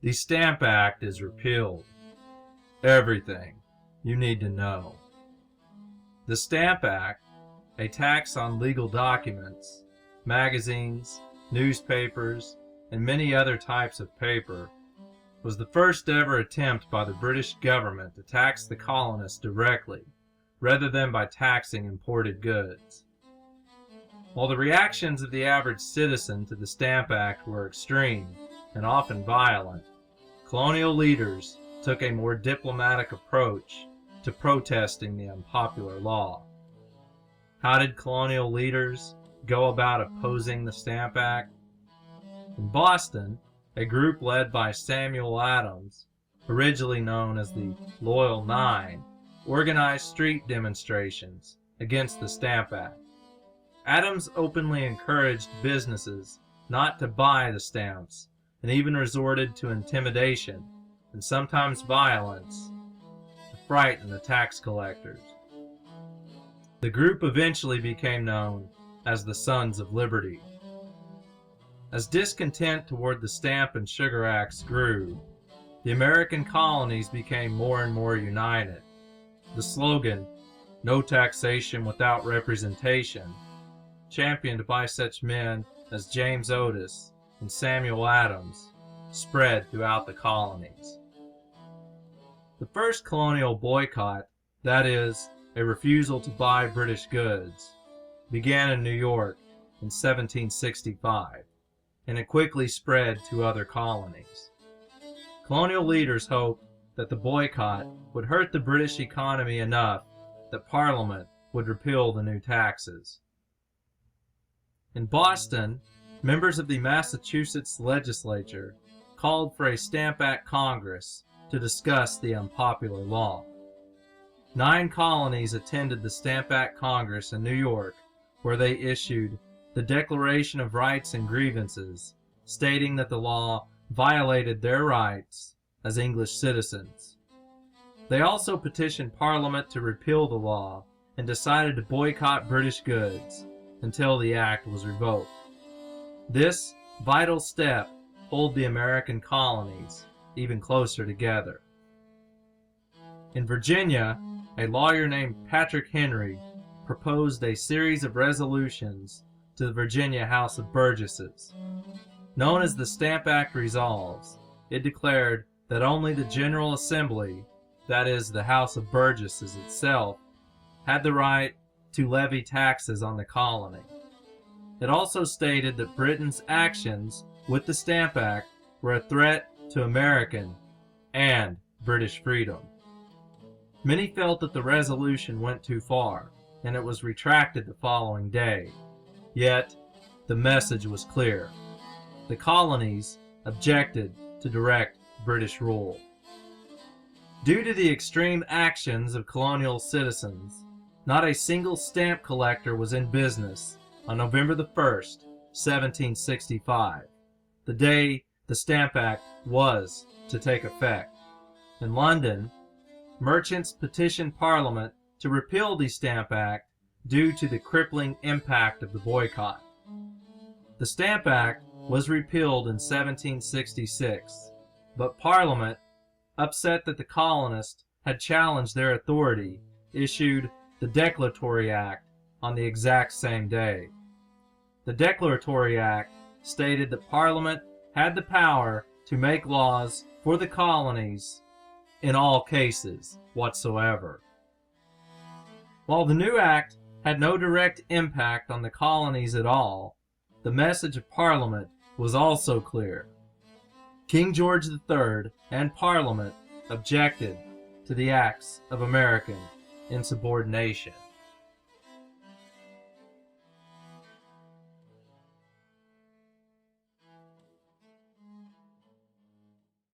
The Stamp Act is repealed. Everything you need to know. The Stamp Act, a tax on legal documents, magazines, newspapers, and many other types of paper, was the first ever attempt by the British government to tax the colonists directly, rather than by taxing imported goods. While the reactions of the average citizen to the Stamp Act were extreme and often violent, colonial leaders took a more diplomatic approach to protesting the unpopular law. How did colonial leaders go about opposing the Stamp Act? In Boston, a group led by Samuel Adams, originally known as the Loyal Nine, organized street demonstrations against the Stamp Act. Adams openly encouraged businesses not to buy the stamps and even resorted to intimidation and sometimes violence to frighten the tax collectors. The group eventually became known as the Sons of Liberty. As discontent toward the Stamp and Sugar Acts grew, the American colonies became more and more united. The slogan, "No taxation without representation," championed by such men as James Otis and Samuel Adams, spread throughout the colonies. The first colonial boycott, that is, a refusal to buy British goods, began in New York in 1765, and it quickly spread to other colonies. Colonial leaders hoped that the boycott would hurt the British economy enough that Parliament would repeal the new taxes. In Boston, members of the Massachusetts legislature called for a Stamp Act Congress to discuss the unpopular law. 9 colonies attended the Stamp Act Congress in New York, where they issued the Declaration of Rights and Grievances, stating that the law violated their rights as English citizens. They also petitioned Parliament to repeal the law and decided to boycott British goods until the act was revoked. This vital step pulled the American colonies even closer together. In Virginia, a lawyer named Patrick Henry proposed a series of resolutions to the Virginia House of Burgesses. Known as the Stamp Act Resolves, it declared that only the General Assembly, that is, the House of Burgesses itself, had the right to levy taxes on the colony. It also stated that Britain's actions with the Stamp Act were a threat to American and British freedom. Many felt that the resolution went too far, and it was retracted the following day. Yet, the message was clear. The colonies objected to direct British rule. Due to the extreme actions of colonial citizens, not a single stamp collector was in business on November the 1st, 1765, the day the Stamp Act was to take effect. In London, merchants petitioned Parliament to repeal the Stamp Act due to the crippling impact of the boycott. The Stamp Act was repealed in 1766, but Parliament, upset that the colonists had challenged their authority, issued the Declaratory Act on the exact same day. The Declaratory Act stated that Parliament had the power to make laws for the colonies in all cases whatsoever. While the new act had no direct impact on the colonies at all, the message of Parliament was also clear. King George III and Parliament objected to the acts of American insubordination.